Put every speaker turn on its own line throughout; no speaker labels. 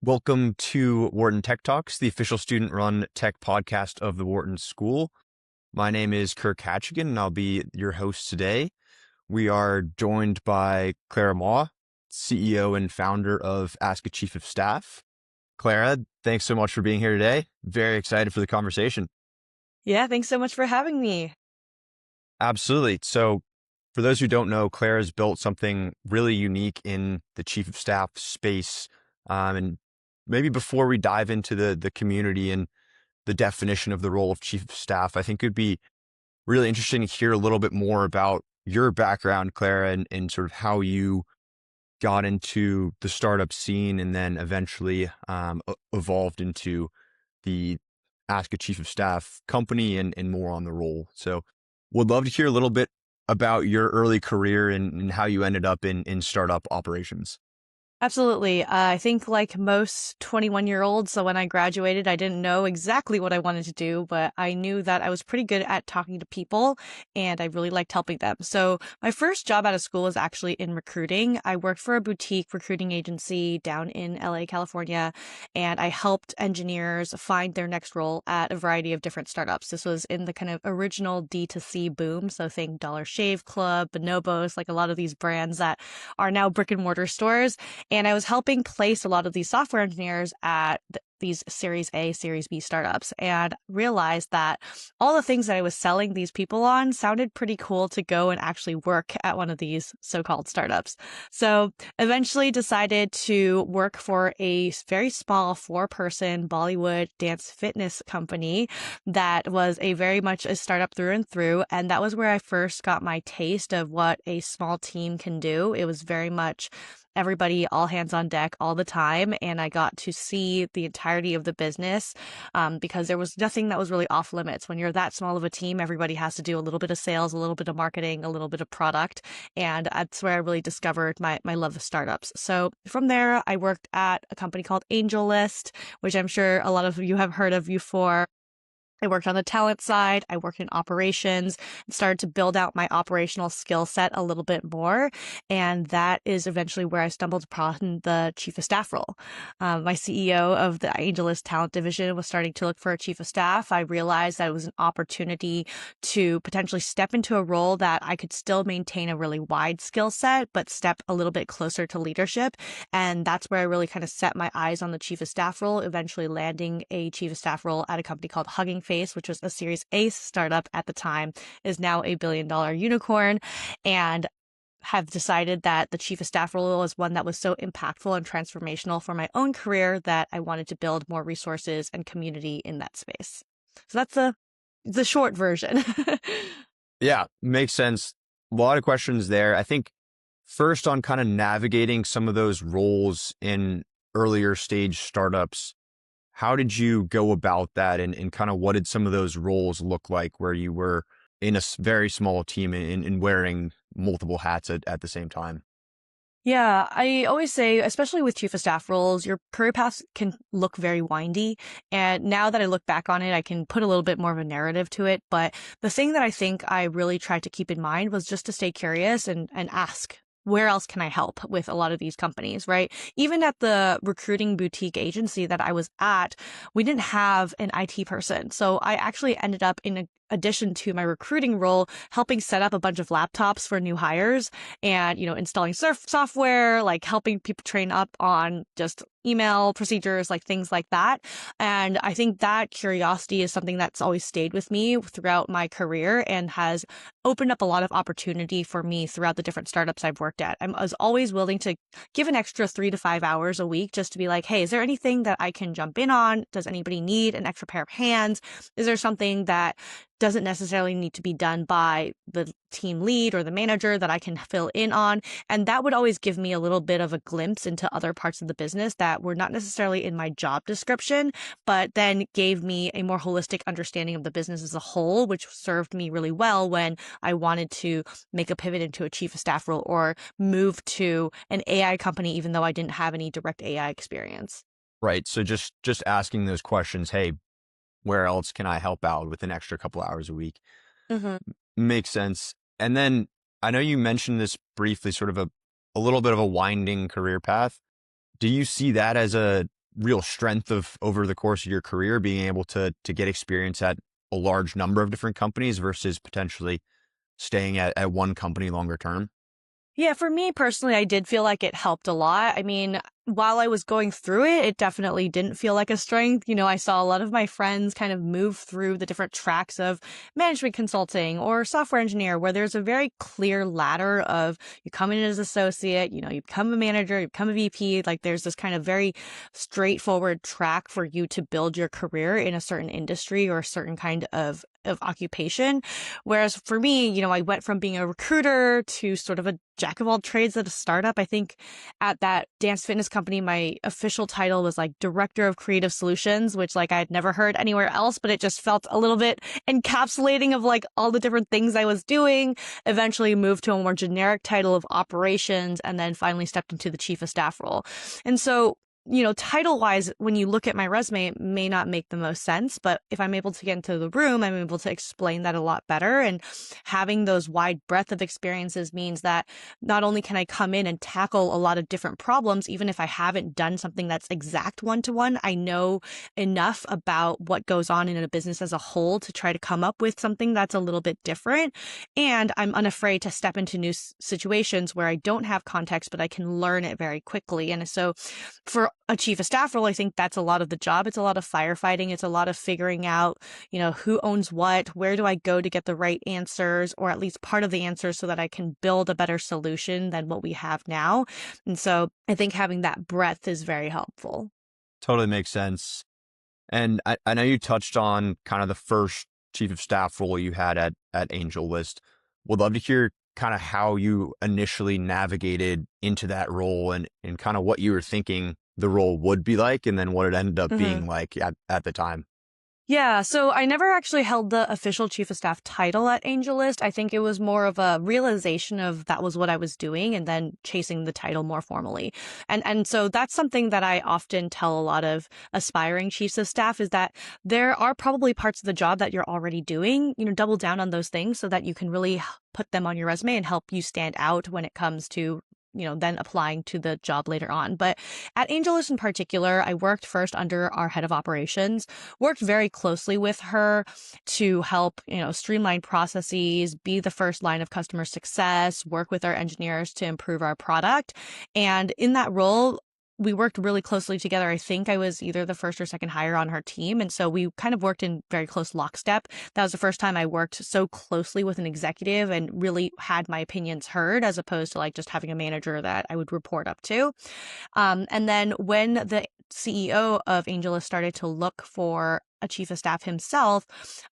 Welcome to Wharton Tech Toks, the official student-run tech podcast of the Wharton School. My name is Kirk Hachigian, and I'll be your host today. We are joined by Clara Ma, CEO and founder of Ask a Chief of Staff. Clara, thanks so much for being here today. Very excited for the conversation.
Yeah, thanks so much for having me.
Absolutely. So for those who don't know, Clara has built something really unique in the Chief of Staff space. And maybe before we dive into the community and the definition of the role of Chief of Staff, I think it'd be really interesting to hear a little bit more about your background, Clara, and sort of how you got into the startup scene and then eventually evolved into the Ask a Chief of Staff company and more on the role. So would love to hear a little bit about your early career and how you ended up in startup operations.
Absolutely. I think like most 21-year-olds, so when I graduated, I didn't know exactly what I wanted to do, but I knew that I was pretty good at talking to people and I really liked helping them. So my first job out of school was actually in recruiting. I worked for a boutique recruiting agency down in LA, California, and I helped engineers find their next role at a variety of different startups. This was in the kind of original D2C boom. So think Dollar Shave Club, Bonobos, like a lot of these brands that are now brick and mortar stores. And I was helping place a lot of these software engineers at these Series A, Series B startups, and realized that all the things that I was selling these people on sounded pretty cool to go and actually work at one of these so-called startups. So eventually decided to work for a very small 4-person Bollywood dance fitness company that was a very much a startup through and through. And that was where I first got my taste of what a small team can do. It was very much everybody, all hands on deck all the time. And I got to see the entirety of the business because there was nothing that was really off limits. When you're that small of a team, everybody has to do a little bit of sales, a little bit of marketing, a little bit of product. And that's where I really discovered my love of startups. So from there, I worked at a company called AngelList, which I'm sure a lot of you have heard of before. I worked on the talent side. I worked in operations and started to build out my operational skill set a little bit more. And that is eventually where I stumbled upon the chief of staff role. My CEO of the AngelList talent division was starting to look for a chief of staff. I realized that it was an opportunity to potentially step into a role that I could still maintain a really wide skill set, but step a little bit closer to leadership. And that's where I really kind of set my eyes on the chief of staff role, eventually landing a chief of staff role at a company called Hugging Face, which was a Series A startup at the time, is now a billion-dollar unicorn, and have decided that the chief of staff role was one that was so impactful and transformational for my own career that I wanted to build more resources and community in that space. So that's the short version.
Yeah, makes sense. A lot of questions there. I think first on kind of navigating some of those roles in earlier stage startups, how did you go about that and kind of what did some of those roles look like where you were in a very small team and wearing multiple hats at the same time?
Yeah, I always say, especially with chief of staff roles, your career path can look very windy. And now that I look back on it, I can put a little bit more of a narrative to it. But the thing that I think I really tried to keep in mind was just to stay curious and ask, where else can I help with a lot of these companies, right? Even at the recruiting boutique agency that I was at, we didn't have an IT person. So I actually ended up in addition to my recruiting role, helping set up a bunch of laptops for new hires and, installing software, like helping people train up on just email procedures, like things like that. And I think that curiosity is something that's always stayed with me throughout my career and has opened up a lot of opportunity for me throughout the different startups I've worked at. I was always willing to give an extra 3 to 5 hours a week just to be like, hey, is there anything that I can jump in on? Does anybody need an extra pair of hands? Is there something that doesn't necessarily need to be done by the team lead or the manager that I can fill in on? And that would always give me a little bit of a glimpse into other parts of the business that were not necessarily in my job description, but then gave me a more holistic understanding of the business as a whole, which served me really well when I wanted to make a pivot into a chief of staff role or move to an AI company, even though I didn't have any direct AI experience.
Right. So just asking those questions, hey, where else can I help out with an extra couple hours a week?
Mm-hmm.
Makes sense. And then I know you mentioned this briefly, sort of a little bit of a winding career path. Do you see that as a real strength of over the course of your career, being able to get experience at a large number of different companies versus potentially staying at one company longer term?
Yeah, for me personally, I did feel like it helped a lot. I mean, while I was going through it, it definitely didn't feel like a strength. I saw a lot of my friends kind of move through the different tracks of management consulting or software engineer, where there's a very clear ladder of you come in as associate, you become a manager, you become a VP. Like there's this kind of very straightforward track for you to build your career in a certain industry or a certain kind of occupation. Whereas for me, I went from being a recruiter to sort of a jack of all trades at a startup. I think at that dance fitness company, my official title was like Director of Creative Solutions, which like I had never heard anywhere else, but it just felt a little bit encapsulating of like all the different things I was doing. Eventually moved to a more generic title of operations and then finally stepped into the chief of staff role. And so title wise, when you look at my resume, it may not make the most sense, but if I'm able to get into the room, I'm able to explain that a lot better. And having those wide breadth of experiences means that not only can I come in and tackle a lot of different problems, even if I haven't done something that's exact one-to-one, I know enough about what goes on in a business as a whole to try to come up with something that's a little bit different. And I'm unafraid to step into new situations where I don't have context, but I can learn it very quickly. And so for a chief of staff role, I think that's a lot of the job. It's a lot of firefighting. It's a lot of figuring out, who owns what, where do I go to get the right answers, or at least part of the answers so that I can build a better solution than what we have now. And so I think having that breadth is very helpful.
Totally makes sense. And I know you touched on kind of the first chief of staff role you had at Angel List. Would love to hear kind of how you initially navigated into that role and kind of what you were thinking the role would be like, and then what it ended up being like at the time.
Yeah, so I never actually held the official chief of staff title at AngelList. I think it was more of a realization of that was what I was doing and then chasing the title more formally. And so that's something that I often tell a lot of aspiring chiefs of staff is that there are probably parts of the job that you're already doing, double down on those things so that you can really put them on your resume and help you stand out when it comes to then applying to the job later on. But at AngelList in particular, I worked first under our head of operations, worked very closely with her to help, streamline processes, be the first line of customer success, work with our engineers to improve our product. And in that role, we worked really closely together. I think I was either the first or second hire on her team. And so we kind of worked in very close lockstep. That was the first time I worked so closely with an executive and really had my opinions heard as opposed to like just having a manager that I would report up to. And then when the CEO of AngelList started to look for a chief of staff himself,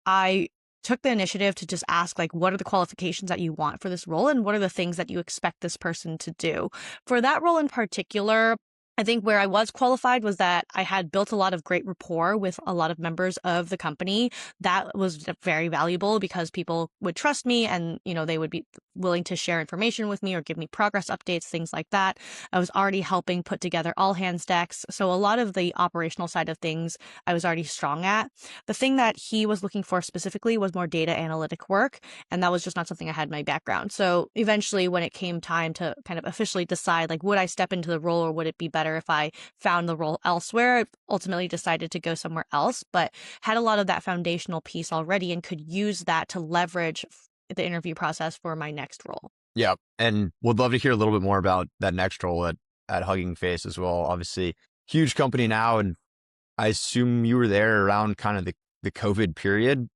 I took the initiative to just ask, like, what are the qualifications that you want for this role? And what are the things that you expect this person to do? For that role in particular, I think where I was qualified was that I had built a lot of great rapport with a lot of members of the company. That was very valuable because people would trust me and, they would be willing to share information with me or give me progress updates, things like that. I was already helping put together all hands decks. So a lot of the operational side of things I was already strong at. The thing that he was looking for specifically was more data analytic work. And that was just not something I had in my background. So eventually when it came time to kind of officially decide, like, would I step into the role or would it be better if I found the role elsewhere, I ultimately decided to go somewhere else, but had a lot of that foundational piece already and could use that to leverage the interview process for my next role.
Yeah. And would love to hear a little bit more about that next role at Hugging Face as well. Obviously, huge company now. And I assume you were there around kind of the COVID period.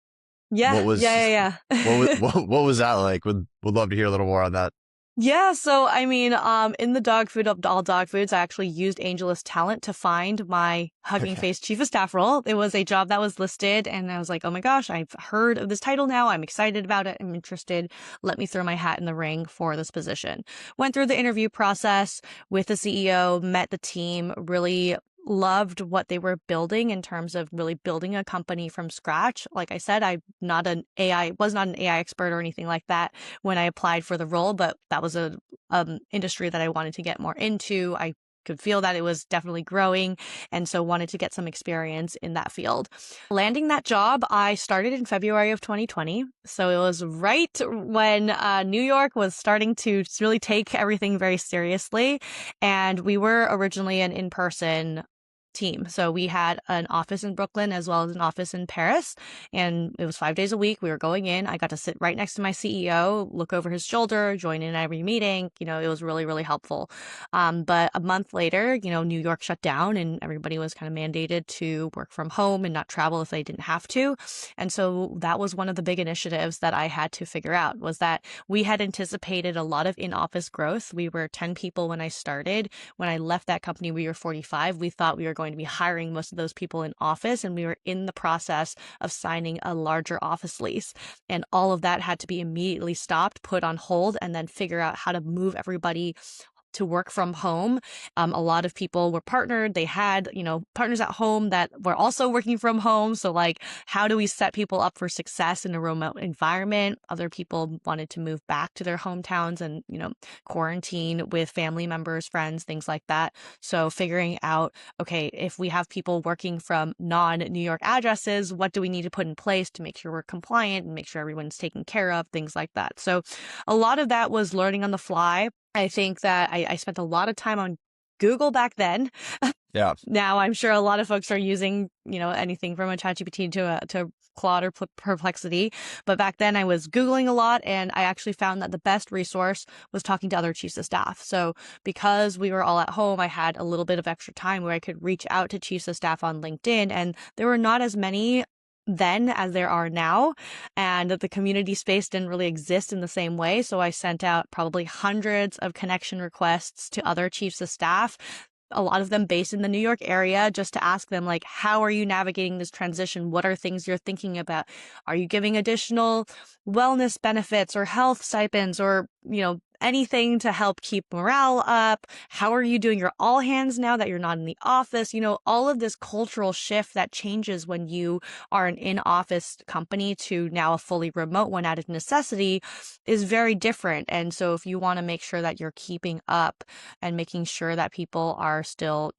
Yeah.
What was,
Yeah.
what was that like? Would love to hear a little more on that.
Yeah, so I mean, in the dog food of all dog foods, I actually used AngelList talent to find my Hugging Face chief of staff role. It was a job that was listed, and I was like, oh my gosh, I've heard of this title now. I'm excited about it. I'm interested. Let me throw my hat in the ring for this position. Went through the interview process with the CEO, met the team, really loved what they were building in terms of really building a company from scratch. Like I said, I'm not an AI, was not an AI expert or anything like that when I applied for the role, but that was a industry that I wanted to get more into. I could feel that it was definitely growing and so wanted to get some experience in that field. Landing that job, I started in February of 2020. So it was right when New York was starting to really take everything very seriously. And we were originally an in-person team. So we had an office in Brooklyn as well as an office in Paris, and it was 5 days a week. We were going in. I got to sit right next to my CEO, look over his shoulder, join in every meeting. It was really, really helpful. But a month later, New York shut down and everybody was kind of mandated to work from home and not travel if they didn't have to. And so that was one of the big initiatives that I had to figure out, was that we had anticipated a lot of in-office growth. We were 10 people when I started. When I left that company, we were 45. We thought we were going to be hiring most of those people in office, and we were in the process of signing a larger office lease. And all of that had to be immediately stopped, put on hold, and then figure out how to move everybody to work from home. A lot of people were partnered. They had, partners at home that were also working from home. So like, how do we set people up for success in a remote environment? Other people wanted to move back to their hometowns and, quarantine with family members, friends, things like that. So figuring out, okay, if we have people working from non-New York addresses, what do we need to put in place to make sure we're compliant and make sure everyone's taken care of, things like that. So a lot of that was learning on the fly. I think that I spent a lot of time on Google back then.
Yeah.
Now I'm sure a lot of folks are using, anything from a ChatGPT to Claude or Perplexity. But back then I was Googling a lot, and I actually found that the best resource was talking to other chiefs of staff. So because we were all at home, I had a little bit of extra time where I could reach out to chiefs of staff on LinkedIn, and there were not as many then as there are now, and the community space didn't really exist in the same way. So I sent out probably hundreds of connection requests to other chiefs of staff, a lot of them based in the New York area, just to ask them, like, how are you navigating this transition? What are things you're thinking about? Are you giving additional wellness benefits or health stipends or, anything to help keep morale up? How are you doing your all hands now that you're not in the office? All of this cultural shift that changes when you are an in-office company to now a fully remote one out of necessity is very different. And so if you want to make sure that you're keeping up and making sure that people are still,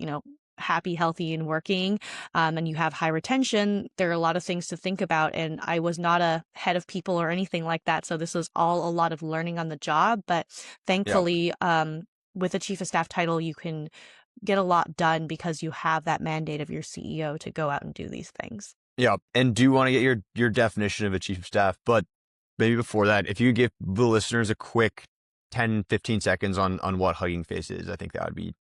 happy, healthy, and working, and you have high retention, there are a lot of things to think about. And I was not a head of people or anything like that. So this was all a lot of learning on the job. But
Yeah.
thankfully, with a chief of staff title, you can get a lot done because you have that mandate of your CEO to go out and do these things.
Yeah. And do you want to get your definition of a chief of staff? But maybe before that, if you could give the listeners a quick 10, 15 seconds on what Hugging Face is, I think that would be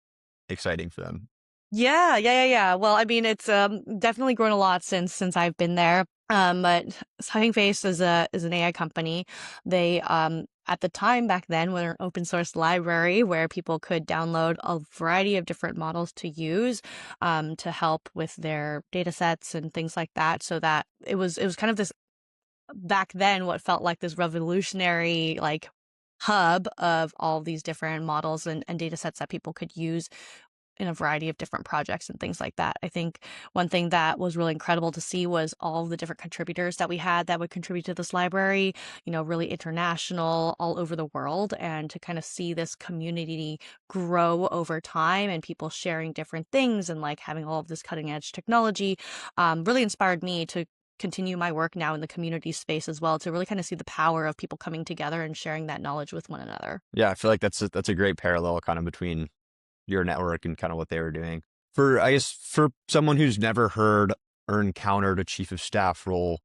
exciting for them.
Yeah. Well, I mean, it's definitely grown a lot since I've been there. But Hugging Face is an AI company. They at the time back then were an open source library where people could download a variety of different models to use to help with their data sets and things like that. So that it was kind of this, back then, what felt like this revolutionary like hub of all these different models and data sets that people could use in a variety of different projects and things like that. I think one thing that was really incredible to see was all the different contributors that we had that would contribute to this library, really international, all over the world, and to kind of see this community grow over time and people sharing different things and like having all of this cutting edge technology really inspired me to continue my work now in the community space as well, to really kind of see the power of people coming together and sharing that knowledge with one another.
Yeah, I feel like that's a great parallel kind of between your network and kind of what they were doing. For someone who's never heard or encountered a chief of staff role,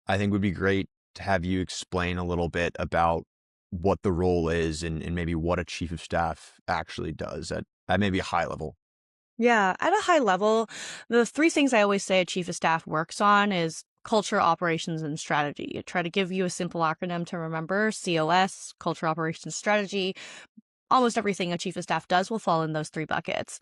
I think would be great to have you explain a little bit about what the role is and maybe what a chief of staff actually does at maybe a high level.
Yeah, at a high level, the three things I always say a chief of staff works on is culture, operations, and strategy. I try to give you a simple acronym to remember: COS, culture, operations, strategy. Almost everything a chief of staff does will fall in those three buckets.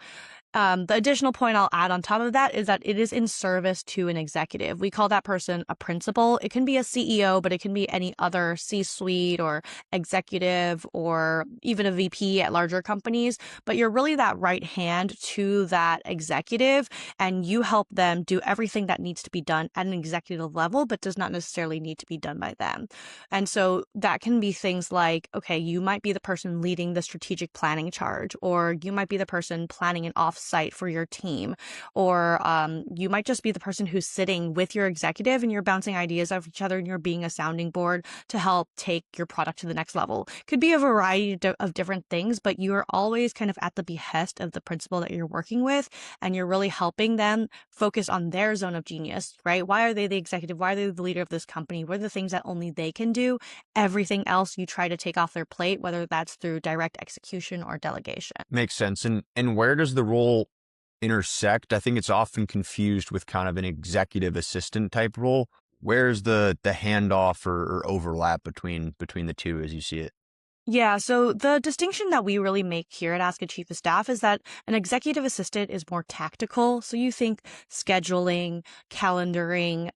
The additional point I'll add on top of that is that it is in service to an executive. We call that person a principal. It can be a CEO, but it can be any other C-suite or executive or even a VP at larger companies. But you're really that right hand to that executive, and you help them do everything that needs to be done at an executive level, but does not necessarily need to be done by them. And so that can be things like, okay, you might be the person leading the strategic strategic planning charge, or you might be the person planning an offsite for your team, or you might just be the person who's sitting with your executive and you're bouncing ideas off each other and you're being a sounding board to help take your product to the next level. Could be a variety of different things, but you are always kind of at the behest of the principal that you're working with, and you're really helping them focus on their zone of genius, right? Why are they the executive? Why are they the leader of this company? What are the things that only they can do? Everything else you try to take off their plate, whether that's through direct execution or delegation.
Makes sense. And where does the role intersect? I think it's often confused with kind of an executive assistant type role. Where's the handoff or overlap between the two as you see it?
Yeah, so the distinction that we really make here at Ask a Chief of Staff is that an executive assistant is more tactical. So you think scheduling, calendaring,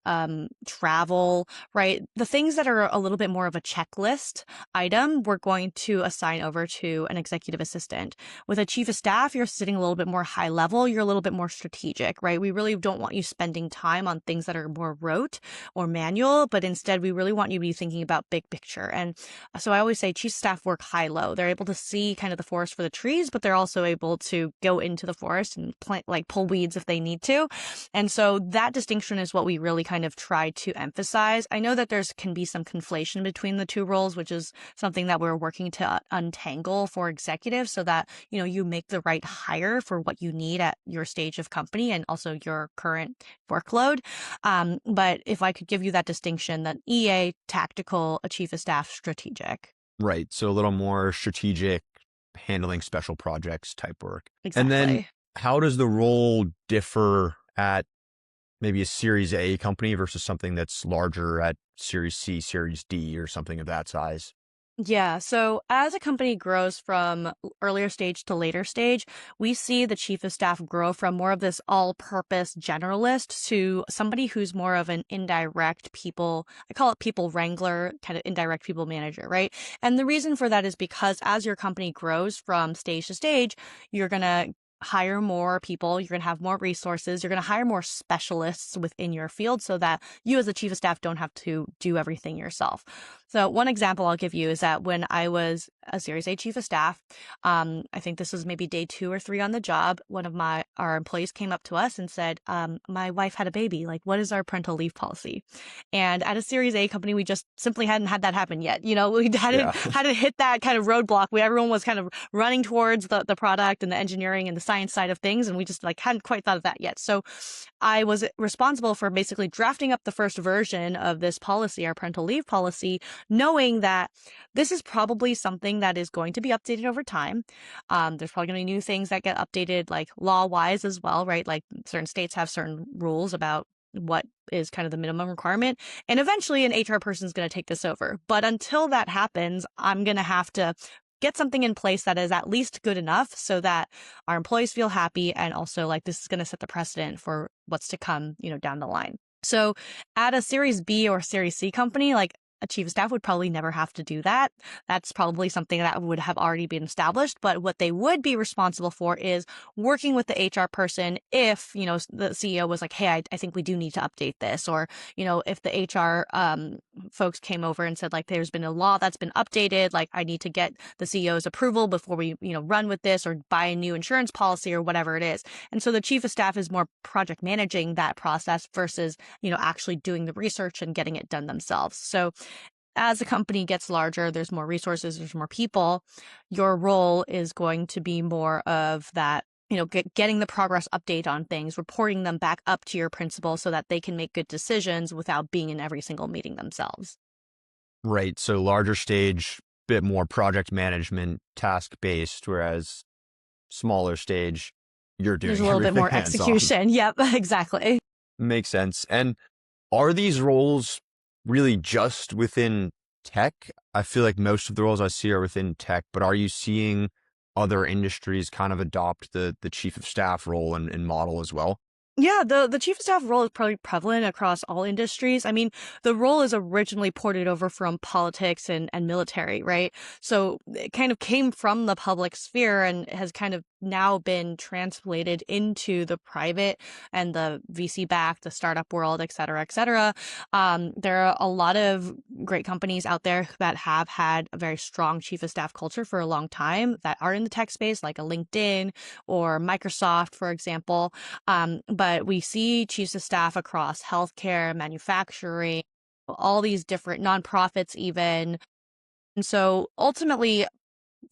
travel, right? The things that are a little bit more of a checklist item, we're going to assign over to an executive assistant. With a chief of staff, you're sitting a little bit more high level. You're a little bit more strategic, right? We really don't want you spending time on things that are more rote or manual, but instead we really want you to be thinking about big picture. And so I always say chief of staff work high-low. They're able to see kind of the forest for the trees, but they're also able to go into the forest and plant, like pull weeds if they need to. And so that distinction is what we really kind of try to emphasize. I know that there's can be some conflation between the two roles, which is something that we're working to untangle for executives so that, you make the right hire for what you need at your stage of company and also your current workload. But if I could give you that distinction, that EA, tactical, a chief of staff, strategic.
Right. So a little more strategic, handling special projects type work. And then
Exactly.
how does the role differ at maybe a Series A company versus something that's larger at Series C, Series D, or something of that size?
Yeah. So as a company grows from earlier stage to later stage, we see the chief of staff grow from more of this all-purpose generalist to somebody who's more of an indirect people, I call it people wrangler, kind of indirect people manager, right? And the reason for that is because as your company grows from stage to stage, you're going to hire more people, you're going to have more resources, you're going to hire more specialists within your field so that you as the chief of staff don't have to do everything yourself. So one example I'll give you is that when I was a Series A chief of staff, I think this was maybe day 2 or 3 on the job, one of our employees came up to us and said, my wife had a baby, like what is our parental leave policy? And at a Series A company, we just simply hadn't had that happen yet. We hadn't
Yeah.
had to hit that kind of roadblock where everyone was kind of running towards the product and the engineering and the science side of things. And we just like hadn't quite thought of that yet. So I was responsible for basically drafting up the first version of this policy, our parental leave policy, knowing that this is probably something that is going to be updated over time. There's probably going to be new things that get updated, like law-wise as well, right? Like certain states have certain rules about what is kind of the minimum requirement. And eventually an HR person is going to take this over. But until that happens, I'm going to have to get something in place that is at least good enough so that our employees feel happy. And also like this is going to set the precedent for what's to come, down the line. So at a Series B or Series C company, like a chief of staff would probably never have to do that. That's probably something that would have already been established. But what they would be responsible for is working with the HR person if, the CEO was like, hey, I think we do need to update this. Or, if the HR folks came over and said, like, there's been a law that's been updated, like, I need to get the CEO's approval before we, run with this or buy a new insurance policy or whatever it is. And so the chief of staff is more project managing that process versus, actually doing the research and getting it done themselves. So as a company gets larger, there's more resources, there's more people, your role is going to be more of that, getting the progress update on things, reporting them back up to your principal so that they can make good decisions without being in every single meeting themselves.
Right. So larger stage, bit more project management, task based, whereas smaller stage, you're
There's a
doing
little bit
everything
more
hands on.
execution. Yep, exactly.
Makes sense. And are these roles really just within tech? I feel like most of the roles I see are within tech, but are you seeing other industries kind of adopt the chief of staff role and model as well?
Yeah, the chief of staff role is probably prevalent across all industries. I mean, the role is originally ported over from politics and military, right? So it kind of came from the public sphere and has kind of now been translated into the private and the VC backed, the startup world, et cetera, et cetera. There are a lot of great companies out there that have had a very strong chief of staff culture for a long time that are in the tech space, like a LinkedIn or Microsoft, for example. But we see chiefs of staff across healthcare, manufacturing, all these different nonprofits, even. And so ultimately,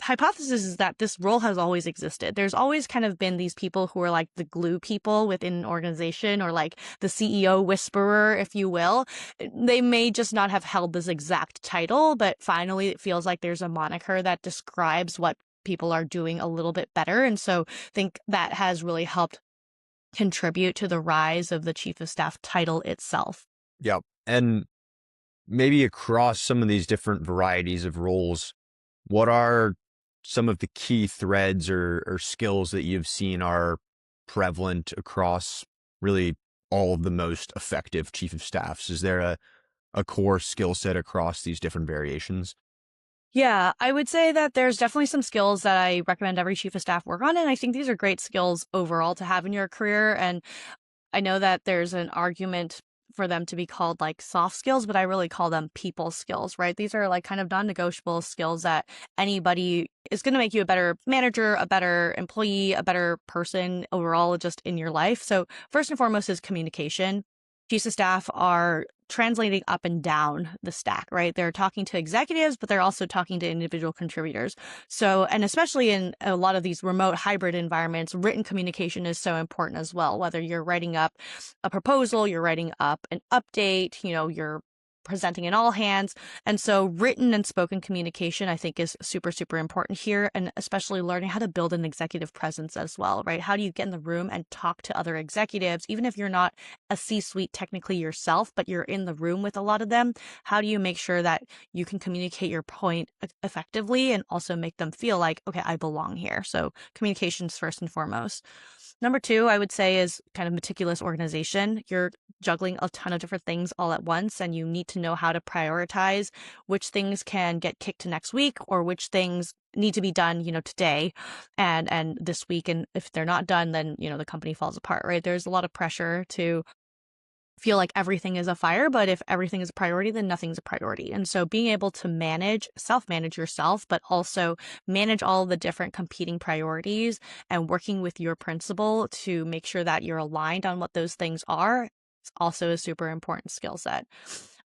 hypothesis is that this role has always existed. There's always kind of been these people who are like the glue people within an organization, or like the CEO whisperer, if you will. They may just not have held this exact title, but finally it feels like there's a moniker that describes what people are doing a little bit better. And so I think that has really helped contribute to the rise of the chief of staff title itself.
Yep. And maybe across some of these different varieties of roles, what are some of the key threads or skills that you've seen are prevalent across really all of the most effective chief of staffs? Is there a core skill set across these different variations?
Yeah, I would say that there's definitely some skills that I recommend every chief of staff work on. And I think these are great skills overall to have in your career. And I know that there's an argument for them to be called like soft skills, but I really call them people skills, right? These are like kind of non-negotiable skills that anybody is going to make you a better manager, a better employee, a better person overall just in your life. So first and foremost is communication. Chiefs of staff are translating up and down the stack, right? They're talking to executives, but they're also talking to individual contributors. So, and especially in a lot of these remote hybrid environments, written communication is so important as well. Whether you're writing up a proposal, you're writing up an update, you're presenting in all hands. And so written and spoken communication, I think, is super, super important here. And especially learning how to build an executive presence as well, right? How do you get in the room and talk to other executives, even if you're not a C-suite technically yourself, but you're in the room with a lot of them? How do you make sure that you can communicate your point effectively and also make them feel like, okay, I belong here? So communications first and foremost. Number two, I would say, is kind of meticulous organization. You're juggling a ton of different things all at once, and you need to know how to prioritize which things can get kicked to next week or which things need to be done, today and this week. And if they're not done, then, the company falls apart, right? There's a lot of pressure to feel like everything is a fire, but if everything is a priority, then nothing's a priority. And so being able to self-manage yourself, but also manage all the different competing priorities and working with your principal to make sure that you're aligned on what those things are, is also a super important skill set.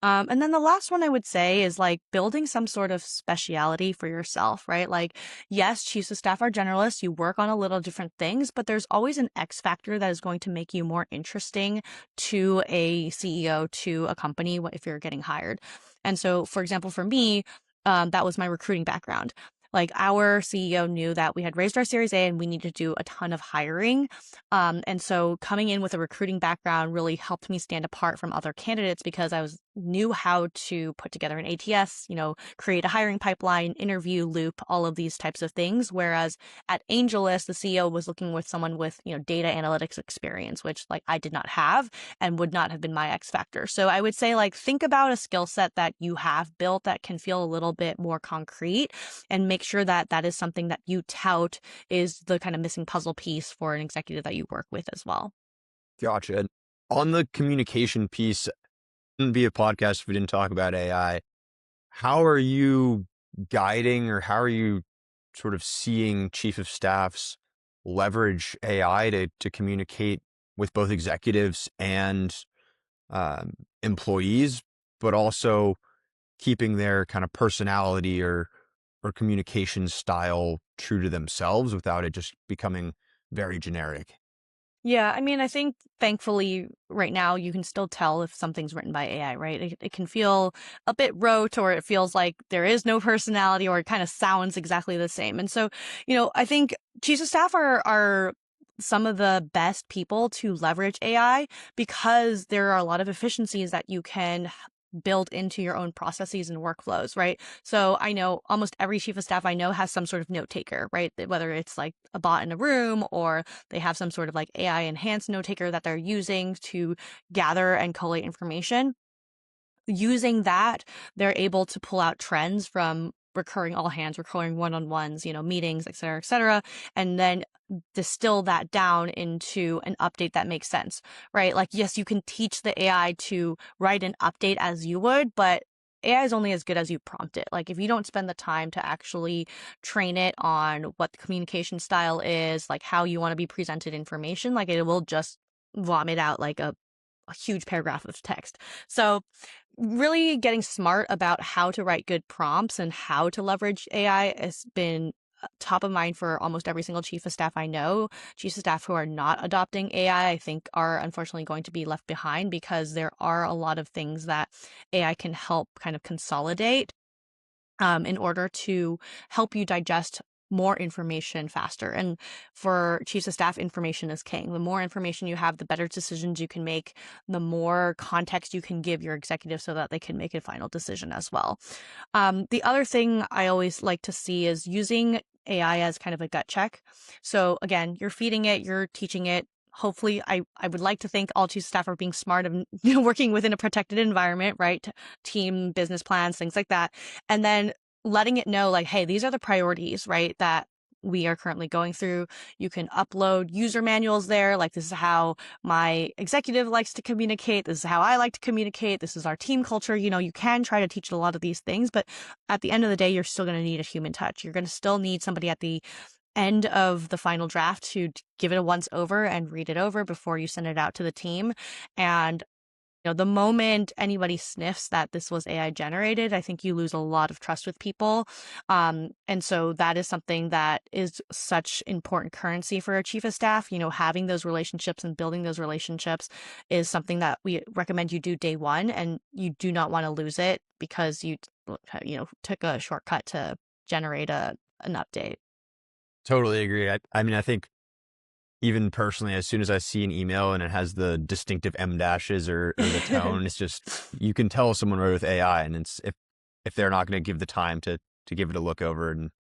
And then the last one I would say is like building some sort of speciality for yourself, right? Like, yes, chiefs of staff are generalists. You work on a little different things, but there's always an X factor that is going to make you more interesting to a CEO, to a company if you're getting hired. And so, for example, for me, that was my recruiting background. Like our CEO knew that we had raised our Series A and we needed to do a ton of hiring. And so coming in with a recruiting background really helped me stand apart from other candidates because knew how to put together an ATS, create a hiring pipeline, interview loop, all of these types of things. Whereas at AngelList, the CEO was looking with someone with, data analytics experience, which like I did not have and would not have been my X factor. So I would say like think about a skill set that you have built that can feel a little bit more concrete and make sure that that is something that you tout is the kind of missing puzzle piece for an executive that you work with as well.
Gotcha. And on the communication piece, it wouldn't be a podcast if we didn't talk about AI. How are you guiding or how are you sort of seeing chief of staffs leverage AI to communicate with both executives and employees, but also keeping their kind of personality or communication style true to themselves without it just becoming very generic?
Yeah, I mean, I think thankfully right now you can still tell if something's written by AI, right? It can feel a bit rote or it feels like there is no personality or it kind of sounds exactly the same. And so, I think chiefs of staff are some of the best people to leverage AI because there are a lot of efficiencies that you can build into your own processes and workflows, right? So I know almost every chief of staff I know has some sort of note taker, right? Whether it's like a bot in a room or they have some sort of like AI enhanced note taker that they're using to gather and collate information. Using that, they're able to pull out trends from recurring all hands, recurring one-on-ones, meetings, et cetera, and then distill that down into an update that makes sense, right? Like, yes, you can teach the AI to write an update as you would, but AI is only as good as you prompt it. Like, if you don't spend the time to actually train it on what the communication style is, like how you want to be presented information, like it will just vomit out like a huge paragraph of text. So really getting smart about how to write good prompts and how to leverage AI has been top of mind for almost every single chief of staff I know. Chiefs of staff who are not adopting AI, I think, are unfortunately going to be left behind because there are a lot of things that AI can help kind of consolidate in order to help you digest more information faster. And for chiefs of staff, information is king. The more information you have, the better decisions you can make, the more context you can give your executive so that they can make a final decision as well. The other thing I always like to see is using AI as kind of a gut check. So again, you're feeding it, you're teaching it. Hopefully, I would like to think all chief staff are being smart and working within a protected environment, right? Team business plans, things like that. And then letting it know like, hey, these are the priorities, right? That we are currently going through. You can upload user manuals there. Like, this is how my executive likes to communicate. This is how I like to communicate. This is our team culture. You can try to teach a lot of these things, but at the end of the day, you're still going to need a human touch. You're going to still need somebody at the end of the final draft to give it a once over and read it over before you send it out to the team. And the moment anybody sniffs that this was AI generated, I think you lose a lot of trust with people. And so that is something that is such important currency for a chief of staff. Having those relationships and building those relationships is something that we recommend you do day one, and you do not want to lose it because you took a shortcut to generate an update.
Totally agree. I mean, I think even personally, as soon as I see an email and it has the distinctive M dashes or the tone, it's just, you can tell someone wrote with AI. And it's, if they're not going to give the time to give it a look over and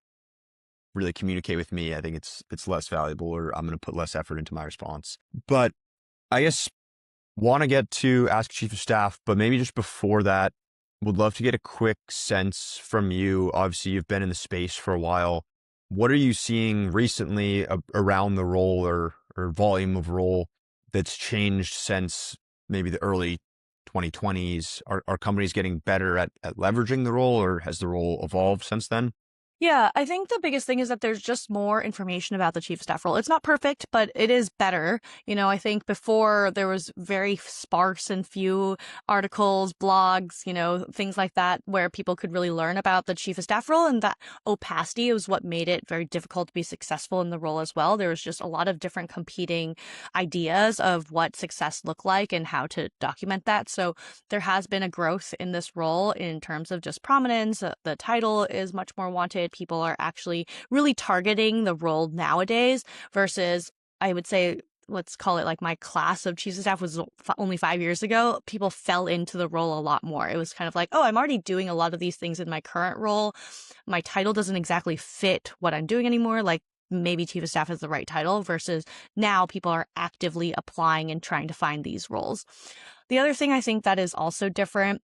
really communicate with me, I think it's less valuable, or I'm going to put less effort into my response. But I guess want to get to Ask Chief of Staff, but maybe just before that, would love to get a quick sense from you. Obviously, you've been in the space for a while. What are you seeing recently around the role or volume of role that's changed since maybe the early 2020s? Are companies getting better at leveraging the role, or has the role evolved since then?
Yeah, I think the biggest thing is that there's just more information about the chief of staff role. It's not perfect, but it is better. I think before there was very sparse and few articles, blogs, things like that, where people could really learn about the chief of staff role, and that opacity was what made it very difficult to be successful in the role as well. There was just a lot of different competing ideas of what success looked like and how to document that. So there has been a growth in this role in terms of just prominence. The title is much more wanted. People are actually really targeting the role nowadays versus, I would say, let's call it like my class of chiefs of staff was only 5 years ago. People fell into the role a lot more. It was kind of like, oh, I'm already doing a lot of these things in my current role. My title doesn't exactly fit what I'm doing anymore. Like, maybe chief of staff is the right title, versus now people are actively applying and trying to find these roles. The other thing I think that is also different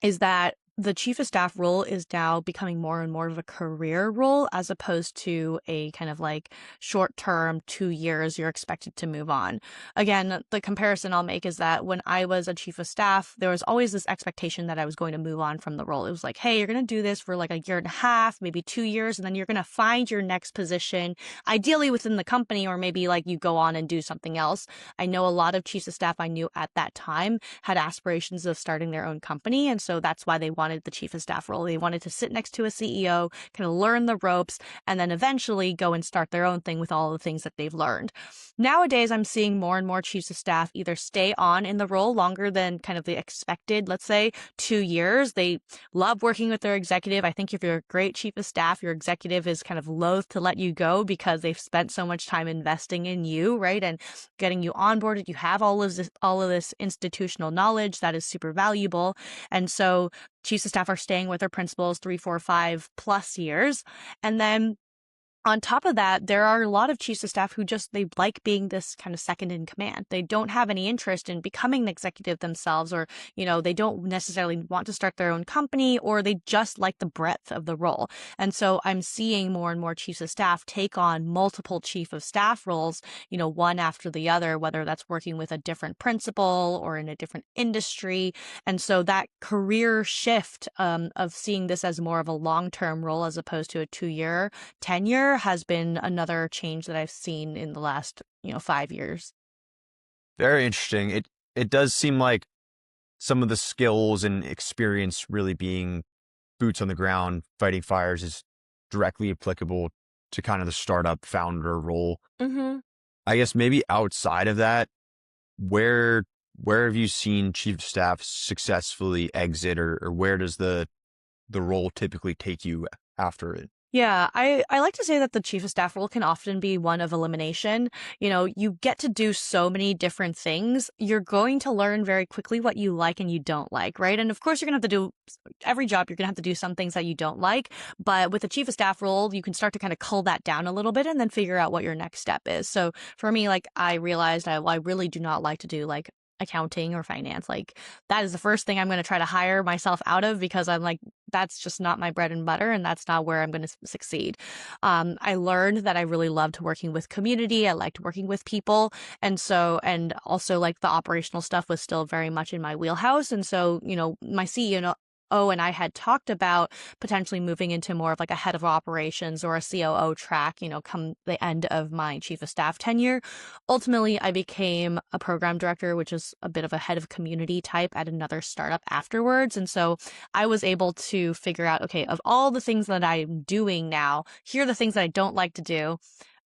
is that the chief of staff role is now becoming more and more of a career role, as opposed to a kind of like short term 2 years you're expected to move on. Again, the comparison I'll make is that when I was a chief of staff, there was always this expectation that I was going to move on from the role. It was like, hey, you're going to do this for like a year and a half, maybe 2 years, and then you're going to find your next position, ideally within the company, or maybe like you go on and do something else. I know a lot of chiefs of staff I knew at that time had aspirations of starting their own company, and so that's why they wanted wanted the chief of staff role. They wanted to sit next to a CEO, kind of learn the ropes, and then eventually go and start their own thing with all the things that they've learned. Nowadays, I'm seeing more and more chiefs of staff either stay on in the role longer than kind of the expected, let's say, 2 years. They love working with their executive. I think if you're a great chief of staff, your executive is kind of loath to let you go because they've spent so much time investing in you, right? And getting you onboarded. You have all of this institutional knowledge that is super valuable. And so chiefs of staff are staying with their principals 3, 4, 5+ years. And then on top of that, there are a lot of chiefs of staff who they like being this kind of second in command. They don't have any interest in becoming an executive themselves, or, they don't necessarily want to start their own company, or they just like the breadth of the role. And so I'm seeing more and more chiefs of staff take on multiple chief of staff roles, one after the other, whether that's working with a different principal or in a different industry. And so that career shift of seeing this as more of a long-term role as opposed to a 2-year tenure has been another change that I've seen in the last, 5 years.
Very interesting. It does seem like some of the skills and experience really being boots on the ground, fighting fires is directly applicable to kind of the startup founder role.
Mm-hmm.
I guess maybe outside of that, where have you seen chief of staff successfully exit, or where does the role typically take you after it?
Yeah, I like to say that the chief of staff role can often be one of elimination. You get to do so many different things. You're going to learn very quickly what you like and you don't like, right? And of course, you're going to have to do every job, you're going to have to do some things that you don't like. But with a chief of staff role, you can start to kind of cull that down a little bit and then figure out what your next step is. So for me, like, I realized I really do not like to do like accounting or finance. Like, that is the first thing I'm going to try to hire myself out of, because I'm like, that's just not my bread and butter, and that's not where I'm going to succeed. I learned that I really loved working with community. I liked working with people. And also like the operational stuff was still very much in my wheelhouse. And so, my CEO and I had talked about potentially moving into more of like a head of operations or a COO track, come the end of my chief of staff tenure. Ultimately, I became a program director, which is a bit of a head of community type at another startup afterwards. And so I was able to figure out, okay, of all the things that I'm doing now, here are the things that I don't like to do.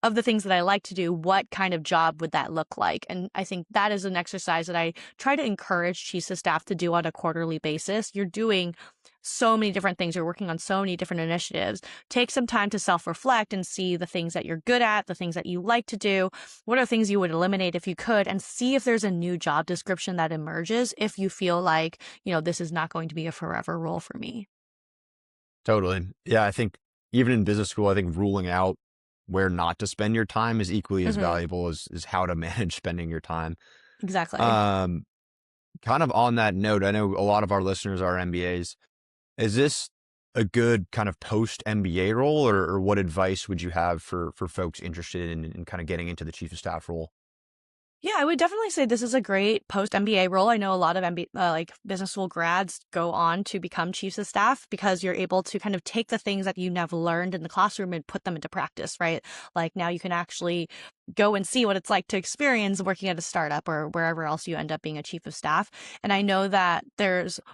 Of the things that I like to do, what kind of job would that look like? And I think that is an exercise that I try to encourage chiefs of staff to do on a quarterly basis. You're doing so many different things. You're working on so many different initiatives. Take some time to self-reflect and see the things that you're good at, the things that you like to do. What are things you would eliminate if you could, and see if there's a new job description that emerges if you feel like, this is not going to be a forever role for me.
Totally. Yeah, I think even in business school, I think ruling out where not to spend your time is equally as
Mm-hmm.
valuable as how to manage spending your time.
Exactly.
Um, Kind of on that note, I know a lot of our listeners are MBAs. Is this a good kind of post MBA role, or what advice would you have for folks interested in kind of getting into the chief of staff role?
Yeah, I would definitely say this is a great post MBA role. I know a lot of like business school grads go on to become chiefs of staff because you're able to kind of take the things that you have learned in the classroom and put them into practice, right? Like, now you can actually go and see what it's like to experience working at a startup or wherever else you end up being a chief of staff. And I know that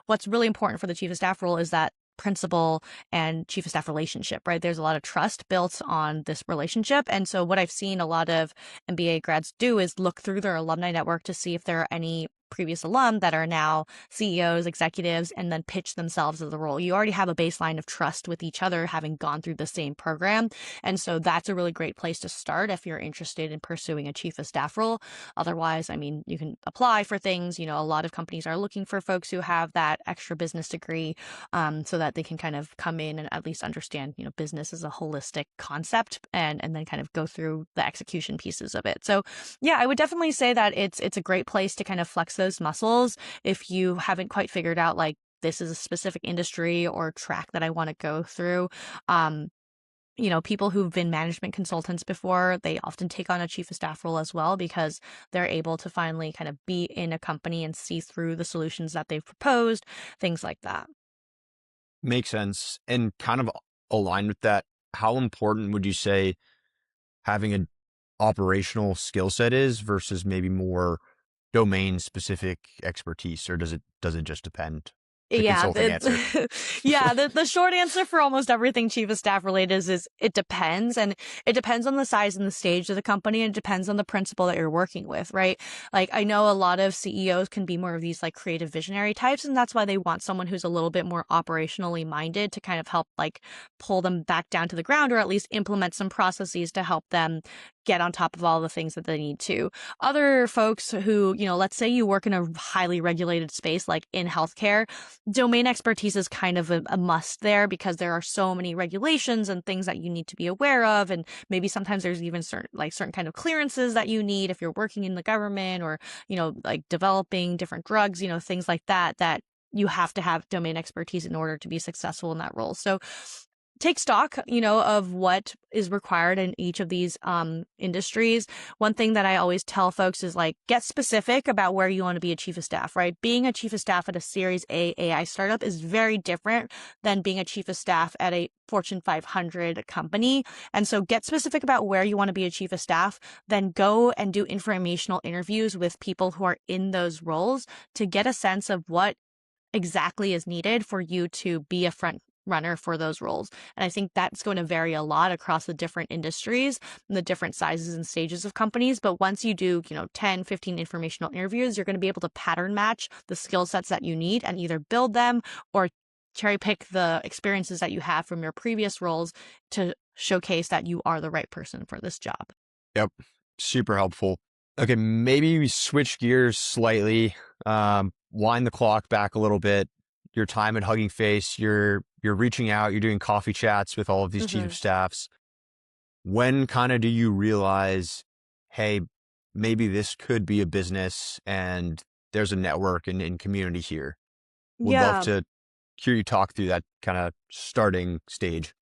what's really important for the chief of staff role is that principal and chief of staff relationship, right? There's a lot of trust built on this relationship. And so what I've seen a lot of MBA grads do is look through their alumni network to see if there are any previous alum that are now CEOs, executives, and then pitch themselves as the role. You already have a baseline of trust with each other, having gone through the same program. And so that's a really great place to start if you're interested in pursuing a chief of staff role. Otherwise, I mean, you can apply for things. A lot of companies are looking for folks who have that extra business degree, so that they can kind of come in and at least understand, business as a holistic concept, and then kind of go through the execution pieces of it. So yeah, I would definitely say that it's a great place to kind of flex those muscles if you haven't quite figured out, like, this is a specific industry or track that I want to go through. Um, People who've been management consultants before, they often take on a chief of staff role as well, because they're able to finally kind of be in a company and see through the solutions that they've proposed, things like that.
Makes sense. And kind of aligned with that, how important would you say having an operational skill set is versus maybe more domain specific expertise, or does it just depend? the
Yeah,
consulting answer.
yeah, the short answer for almost everything chief of staff related is it depends. And it depends on the size and the stage of the company, and it depends on the principal that you're working with, right? Like I know a lot of CEOs can be more of these like creative visionary types, and that's why they want someone who's a little bit more operationally minded to kind of help like pull them back down to the ground, or at least implement some processes to help them get on top of all the things that they need to. Other folks who, let's say you work in a highly regulated space like in healthcare, domain expertise is kind of a must there because there are so many regulations and things that you need to be aware of. And maybe sometimes there's even certain kind of clearances that you need if you're working in the government or, like developing different drugs, things like that, that you have to have domain expertise in order to be successful in that role. So take stock, of what is required in each of these industries. One thing that I always tell folks is like, get specific about where you want to be a chief of staff, right? Being a chief of staff at a Series A AI startup is very different than being a chief of staff at a Fortune 500 company. And so get specific about where you want to be a chief of staff, then go and do informational interviews with people who are in those roles to get a sense of what exactly is needed for you to be a front runner for those roles. And I think that's going to vary a lot across the different industries and the different sizes and stages of companies. But once you do, 10, 15 informational interviews, you're going to be able to pattern match the skill sets that you need and either build them or cherry pick the experiences that you have from your previous roles to showcase that you are the right person for this job.
Yep. Super helpful. Okay. Maybe we switch gears slightly, wind the clock back a little bit. Your time at Hugging Face, you're reaching out, you're doing coffee chats with all of these chief of staffs. When kind of do you realize, hey, maybe this could be a business and there's a network and community here? Would love
Yeah.
to hear you talk through that kind of starting stage.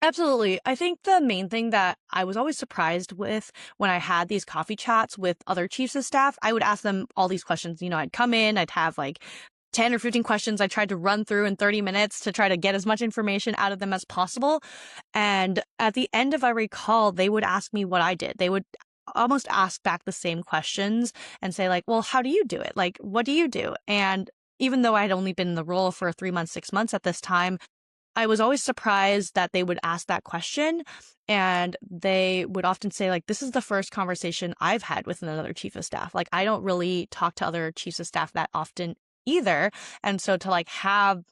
Absolutely. I think the main thing that I was always surprised with when I had these coffee chats with other chiefs of staff, I would ask them all these questions. I'd come in, I'd have like 10 or 15 questions I tried to run through in 30 minutes to try to get as much information out of them as possible. And at the end of every call, they would ask me what I did. They would almost ask back the same questions and say like, well, how do you do it? Like, what do you do? And even though I'd only been in the role for 3 months, 6 months at this time, I was always surprised that they would ask that question. And they would often say, like, this is the first conversation I've had with another chief of staff. Like, I don't really talk to other chiefs of staff that often either. And so to like have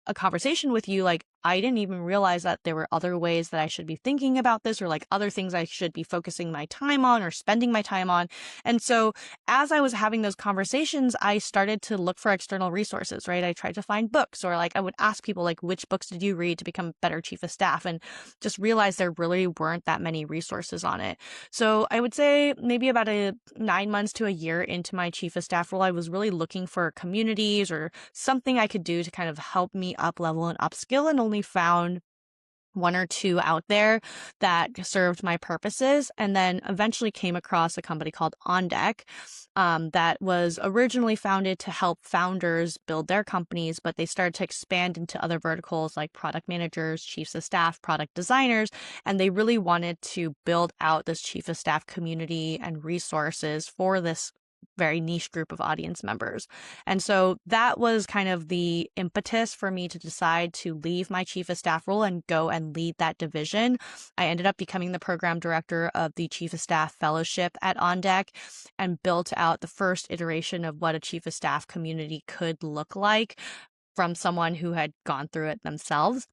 a conversation with you, like, I didn't even realize that there were other ways that I should be thinking about this or like other things I should be focusing my time on or spending my time on. And so as I was having those conversations, I started to look for external resources, right? I tried to find books or like I would ask people like, which books did you read to become a better chief of staff? And just realized there really weren't that many resources on it. So I would say maybe about 9 months to a year into my chief of staff role, I was really looking for communities or something I could do to kind of help me up level and upskill, and only found one or two out there that served my purposes, and then eventually came across a company called On Deck that was originally founded to help founders build their companies, but they started to expand into other verticals like product managers, chiefs of staff, product designers, and they really wanted to build out this chief of staff community and resources for this very niche group of audience members. And so that was kind of the impetus for me to decide to leave my chief of staff role and go and lead that division. I ended up becoming the program director of the chief of staff fellowship at On Deck and built out the first iteration of what a chief of staff community could look like from someone who had gone through it themselves.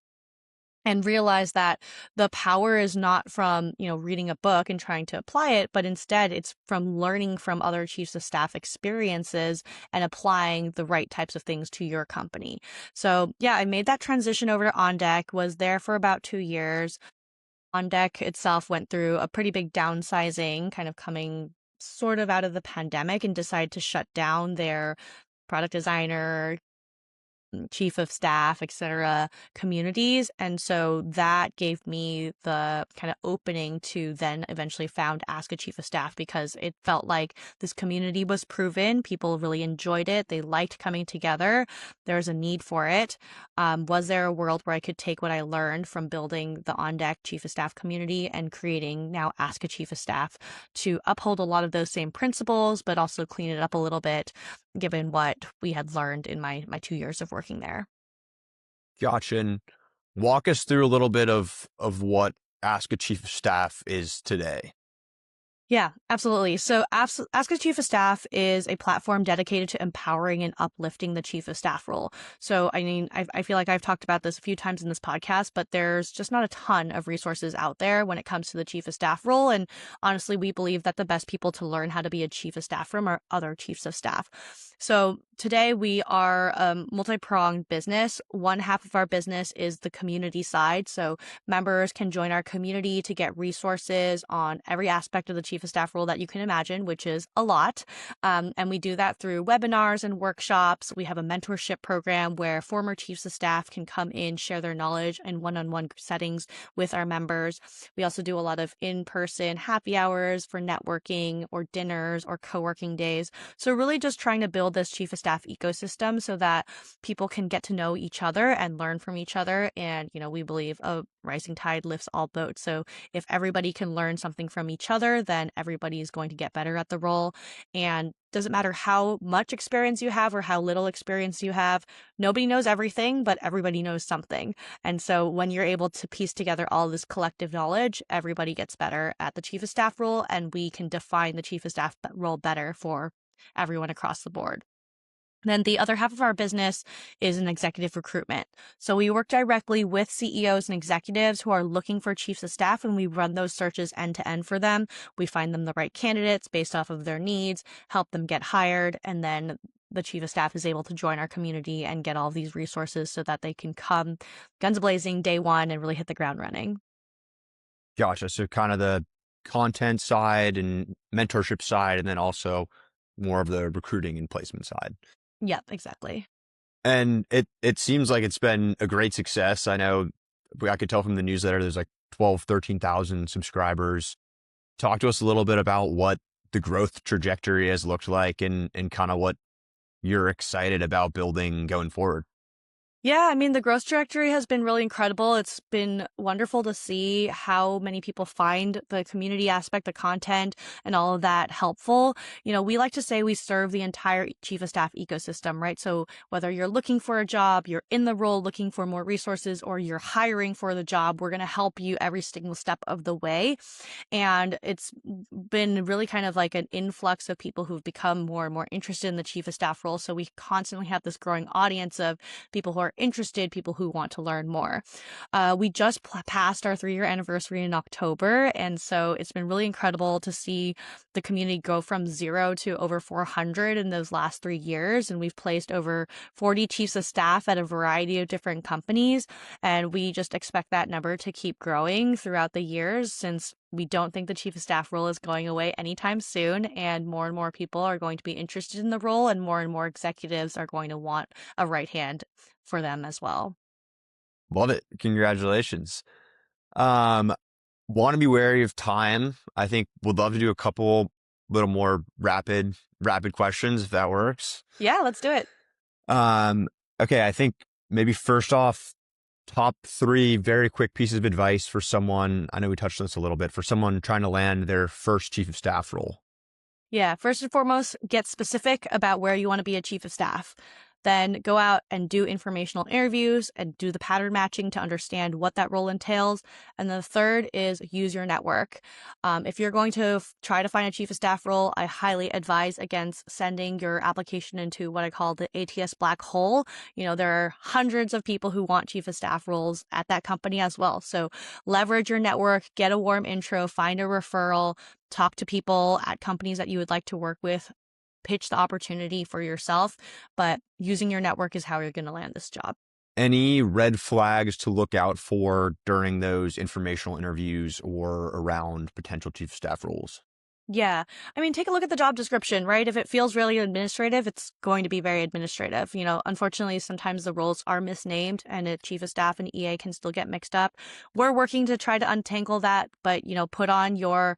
And realize that the power is not from, reading a book and trying to apply it, but instead it's from learning from other chiefs of staff experiences and applying the right types of things to your company. So yeah, I made that transition over to On Deck, was there for about 2 years. On Deck itself went through a pretty big downsizing, kind of coming sort of out of the pandemic, and decided to shut down their product designer, chief of staff, etc. communities. And so that gave me the kind of opening to then eventually found Ask a Chief of Staff, because it felt like this community was proven. People really enjoyed it. They liked coming together. There was a need for it. Was there a world where I could take what I learned from building the On Deck Chief of Staff community and creating now Ask a Chief of Staff to uphold a lot of those same principles, but also clean it up a little bit? given what we had learned in my 2 years of working there.
Gotcha. And walk us through a little bit of what Ask a Chief of Staff is today.
Yeah, absolutely. So Ask a Chief of Staff is a platform dedicated to empowering and uplifting the Chief of Staff role. So, I mean, I feel like I've talked about this a few times in this podcast, but there's just not a ton of resources out there when it comes to the Chief of Staff role. And honestly, we believe that the best people to learn how to be a Chief of Staff from are other Chiefs of Staff. So today we are a multi-pronged business. One half of our business is the community side. So members can join our community to get resources on every aspect of the Chief of Staff role that you can imagine, which is a lot. And we do that through webinars and workshops. We have a mentorship program where former Chiefs of Staff can come in, share their knowledge in one-on-one settings with our members. We also do a lot of in-person happy hours for networking or dinners or co-working days. So really just trying to build this Chief of Staff ecosystem so that people can get to know each other and learn from each other. And, we believe a rising tide lifts all boats. So if everybody can learn something from each other, then everybody is going to get better at the role. And doesn't matter how much experience you have or how little experience you have. Nobody knows everything, but everybody knows something. And so when you're able to piece together all this collective knowledge, everybody gets better at the Chief of Staff role, and we can define the Chief of Staff role better for everyone across the board. Then the other half of our business is an executive recruitment. So we work directly with CEOs and executives who are looking for chiefs of staff, and we run those searches end to end for them. We find them the right candidates based off of their needs, help them get hired, and then the chief of staff is able to join our community and get all these resources so that they can come guns blazing day one and really hit the ground running.
Gotcha. So kind of the content side and mentorship side, and then also more of the recruiting and placement side.
Yep, exactly.
And it seems like it's been a great success. I know I could tell from the newsletter there's like 12, 13,000 subscribers. Talk to us a little bit about what the growth trajectory has looked like and kind of what you're excited about building going forward.
Yeah, I mean, the growth trajectory has been really incredible. It's been wonderful to see how many people find the community aspect, the content, and all of that helpful. We like to say we serve the entire Chief of Staff ecosystem, right? So whether you're looking for a job, you're in the role looking for more resources, or you're hiring for the job, we're going to help you every single step of the way. And it's been really kind of like an influx of people who've become more and more interested in the Chief of Staff role. So we constantly have this growing audience of people who are interested, people who want to learn more. We just passed our 3-year anniversary in October, and so it's been really incredible to see the community go from 0 to over 400 in those last 3 years, and we've placed over 40 chiefs of staff at a variety of different companies, and we just expect that number to keep growing throughout the years since we don't think the chief of staff role is going away anytime soon, and more people are going to be interested in the role, and more executives are going to want a right hand for them as well.
Love it. Congratulations. Want to be wary of time. I think would love to do a couple little more rapid questions if that works.
Yeah, let's do it.
Okay. I think maybe first off, top 3 very quick pieces of advice for someone. I know we touched on this a little bit for someone trying to land their first chief of staff role.
Yeah, first and foremost, get specific about where you want to be a chief of staff. Then go out and do informational interviews and do the pattern matching to understand what that role entails. And the third is use your network. If you're going to try to find a chief of staff role, I highly advise against sending your application into what I call the ATS black hole. There are hundreds of people who want chief of staff roles at that company as well. So leverage your network, get a warm intro, find a referral, talk to people at companies that you would like to work with, pitch the opportunity for yourself, but using your network is how you're going to land this job.
Any red flags to look out for during those informational interviews or around potential chief of staff roles?
Yeah. I mean, take a look at the job description, right? If it feels really administrative, it's going to be very administrative. Unfortunately, sometimes the roles are misnamed and a chief of staff and EA can still get mixed up. We're working to try to untangle that, but, put on your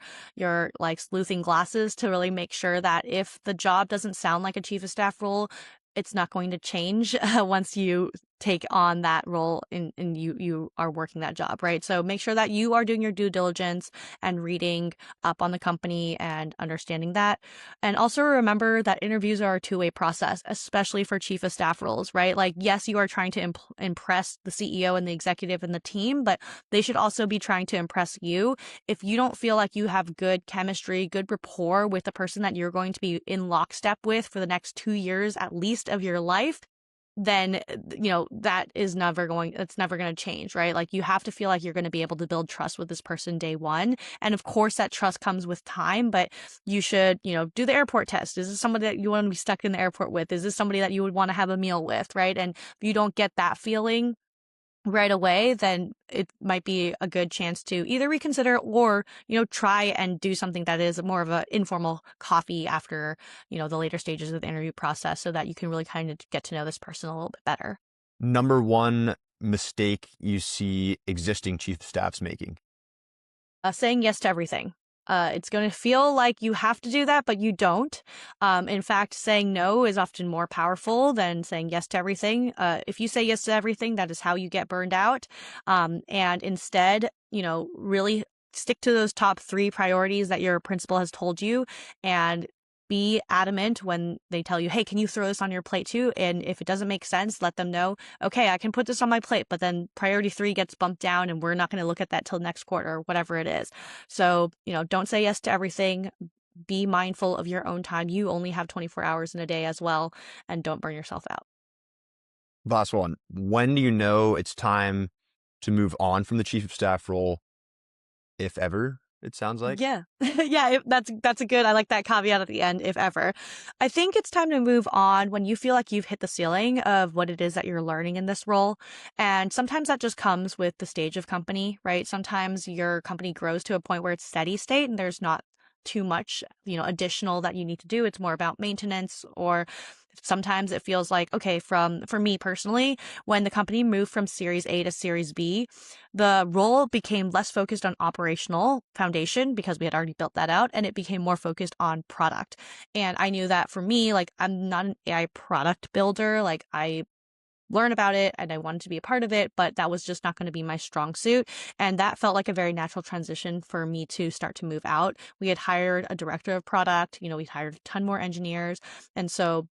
like sleuthing glasses to really make sure that if the job doesn't sound like a chief of staff role, it's not going to change once you take on that role and you are working that job, right? So make sure that you are doing your due diligence and reading up on the company and understanding that. And also remember that interviews are a two-way process, especially for chief of staff roles, right? Like, yes, you are trying to impress the CEO and the executive and the team, but they should also be trying to impress you. If you don't feel like you have good chemistry, good rapport with the person that you're going to be in lockstep with for the next 2 years at least of your life, then that is it's never going to change, right? Like, you have to feel like you're going to be able to build trust with this person day one. And of course that trust comes with time, but you should do the airport test. Is this somebody that you want to be stuck in the airport with? Is this somebody that you would want to have a meal with, right? And if you don't get that feeling right away, then it might be a good chance to either reconsider or, try and do something that is more of an informal coffee after, the later stages of the interview process, so that you can really kind of get to know this person a little bit better.
Number one mistake you see existing chief of staffs making?
Saying yes to everything. It's going to feel like you have to do that, but you don't. In fact, saying no is often more powerful than saying yes to everything. If you say yes to everything, that is how you get burned out. And instead, really stick to those top 3 priorities that your principal has told you, and be adamant when they tell you, hey, can you throw this on your plate too? And if it doesn't make sense, let them know, okay, I can put this on my plate, but then priority 3 gets bumped down and we're not going to look at that till next quarter or whatever it is. So, don't say yes to everything. Be mindful of your own time. You only have 24 hours in a day as well, and don't burn yourself out.
Last one. When do you know it's time to move on from the chief of staff role, if ever, it sounds like?
Yeah. Yeah, that's a good, I like that caveat at the end, if ever. I think it's time to move on when you feel like you've hit the ceiling of what it is that you're learning in this role. And sometimes that just comes with the stage of company, right? Sometimes your company grows to a point where it's steady state and there's not too much, additional that you need to do. It's more about maintenance, or sometimes it feels like, okay, for me personally, when the company moved from Series A to Series B, the role became less focused on operational foundation because we had already built that out, and it became more focused on product. And I knew that for me, like, I'm not an AI product builder. Like, I learn about it and I wanted to be a part of it, but that was just not going to be my strong suit. And that felt like a very natural transition for me to start to move out. We had hired a director of product, we hired a ton more engineers. And so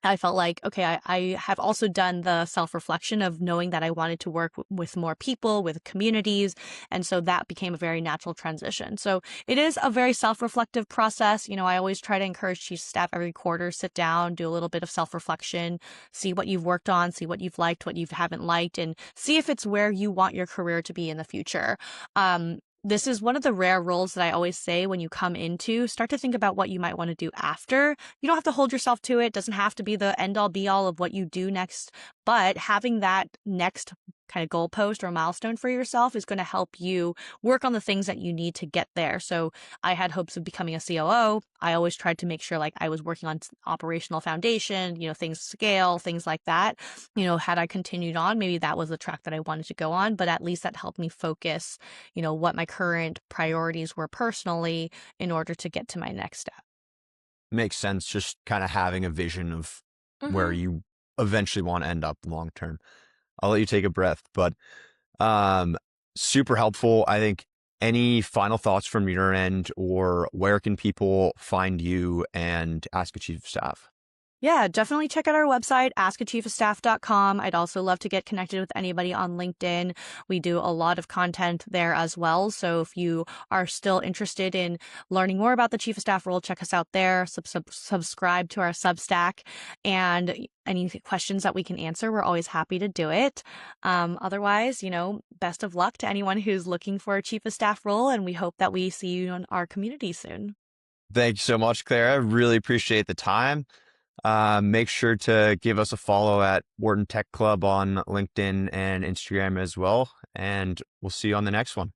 I felt like, okay, I have also done the self-reflection of knowing that I wanted to work with more people, with communities. And so that became a very natural transition. So it is a very self-reflective process. I always try to encourage chief staff every quarter, sit down, do a little bit of self-reflection, see what you've worked on, see what you've liked, what you haven't liked, and see if it's where you want your career to be in the future. This is one of the rare roles that I always say when you come into, start to think about what you might want to do after. You don't have to hold yourself to it. It doesn't have to be the end all be all of what you do next, but having that next kind of goalpost or milestone for yourself is going to help you work on the things that you need to get there. So I had hopes of becoming a COO. I always tried to make sure like I was working on operational foundation, things scale, things like that. Had I continued on, maybe that was the track that I wanted to go on, but at least that helped me focus, what my current priorities were personally in order to get to my next step.
Makes sense. Just kind of having a vision of where
Mm-hmm.
you eventually want to end up long term. I'll let you take a breath, but um, super helpful. I think any final thoughts from your end, or where can people find you and Ask a Chief of Staff?
Yeah, definitely check out our website, askachiefofstaff.com. I'd also love to get connected with anybody on LinkedIn. We do a lot of content there as well. So if you are still interested in learning more about the chief of staff role, check us out there. Subscribe to our Substack, and any questions that we can answer, we're always happy to do it. Otherwise, best of luck to anyone who's looking for a chief of staff role, and we hope that we see you in our community soon.
Thank you so much, Claire. I really appreciate the time. Make sure to give us a follow at Wharton Tech Club on LinkedIn and Instagram as well. And we'll see you on the next one.